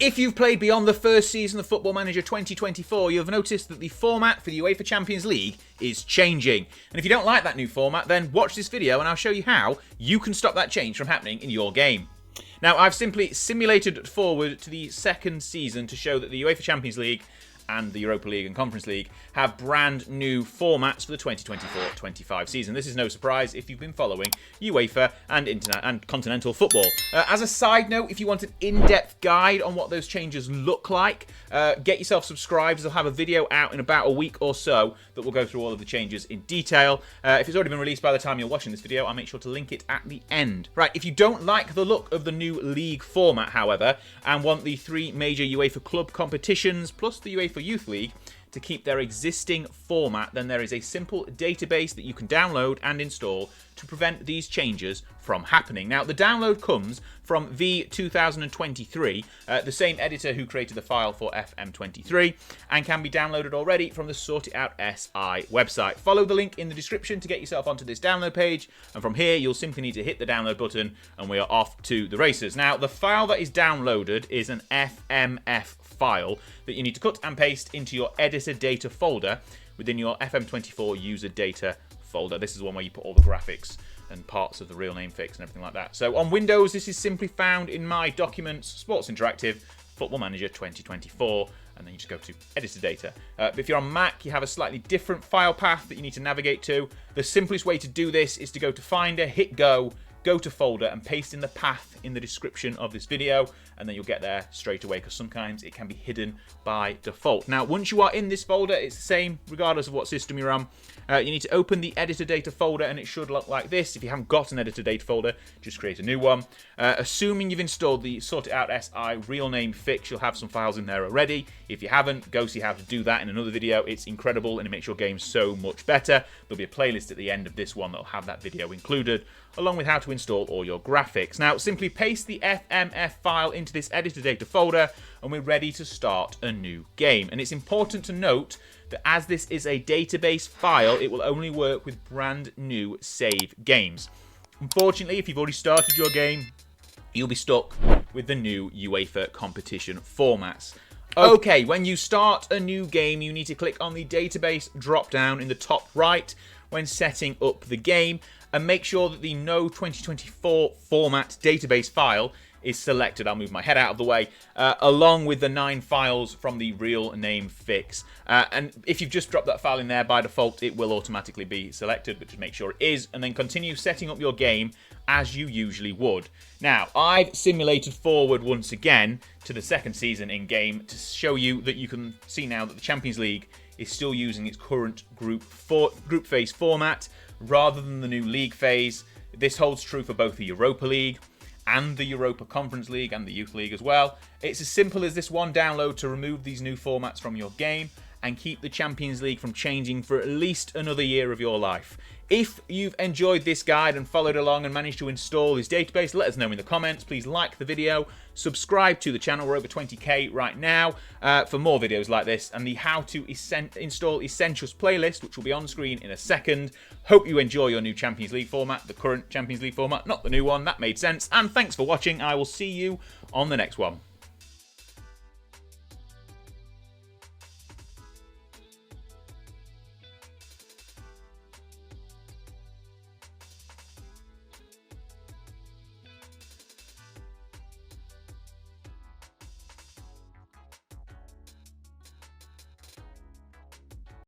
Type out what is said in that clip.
If you've played beyond the first season of Football Manager 2024, you'll have noticed that the format for the UEFA Champions League is changing. And if you don't like that new format, then watch this video and I'll show you how you can stop that change from happening in your game. Now, I've simply simulated forward to the second season to show that the UEFA Champions League and the Europa League and Conference League have brand new formats for the 2024-25 season. This is no surprise if you've been following UEFA and continental football. As a side note, if you want an in-depth guide on what those changes look like, get yourself subscribed. I'll have a video out in about a week or so that will go through all of the changes in detail. If it's already been released by the time you're watching this video, I'll make sure to link it at the end. Right, if you don't like the look of the new league format, however, and want the three major UEFA club competitions plus the UEFA Youth League to keep their existing format, then there is a simple database that you can download and install to prevent these changes from happening. Now, the download comes from V2023, the same editor who created the file for FM23, and can be downloaded already from the sortitoutsi website. Follow the link in the description to get yourself onto this download page, and from here you'll simply need to hit the download button and we are off to the races. Now, the file that is downloaded is an FMF file that you need to cut and paste into your editor data folder within your FM24 user data folder. This is the one where you put all the graphics and parts of the real name fix and everything like that. So on Windows, this is simply found in My Documents, Sports Interactive, Football Manager 2024, and then you just go to Editor Data. But if you're on Mac, you have a slightly different file path that you need to navigate to. The simplest way to do this is to go to Finder, hit Go to Folder, and paste in the path in the description of this video, and then you'll get there straight away, because sometimes it can be hidden by default. Now, once you are in this folder, it's the same regardless of what system you're on. You need to open the editor data folder, and it should look like this. If you haven't got an editor data folder, just create a new one. Assuming you've installed the sortitoutsi real name fix, you'll have some files in there already. If you haven't, go see how to do that in another video. It's incredible and it makes your game so much better. There'll be a playlist at the end of this one that'll have that video included, along with how to install all your graphics. Now, simply paste the FMF file into this editor data folder and we're ready to start a new game. And it's important to note that as this is a database file, it will only work with brand new save games. Unfortunately, if you've already started your game, you'll be stuck with the new UEFA competition formats. Okay, when you start a new game, you need to click on the database drop down in the top right when setting up the game, and make sure that the No 2024 format database file is selected. I'll move my head out of the way, along with the 9 files from the real name fix. And if you've just dropped that file in there, by default, it will automatically be selected, but just make sure it is, and then continue setting up your game as you usually would. Now, I've simulated forward once again to the second season in game to show you that you can see now that the Champions League is still using its current group phase format rather than the new league phase. This holds true for both the Europa League and the Europa Conference League and the Youth League as well. It's as simple as this one download to remove these new formats from your game and keep the Champions League from changing for at least another year of your life. If you've enjoyed this guide and followed along and managed to install this database, let us know in the comments. Please like the video, subscribe to the channel. We're over 20k right now for more videos like this, and the how to install Essentials playlist, which will be on screen in a second. Hope you enjoy your new Champions League format, the current Champions League format, not the new one. That made sense. And thanks for watching. I will see you on the next one.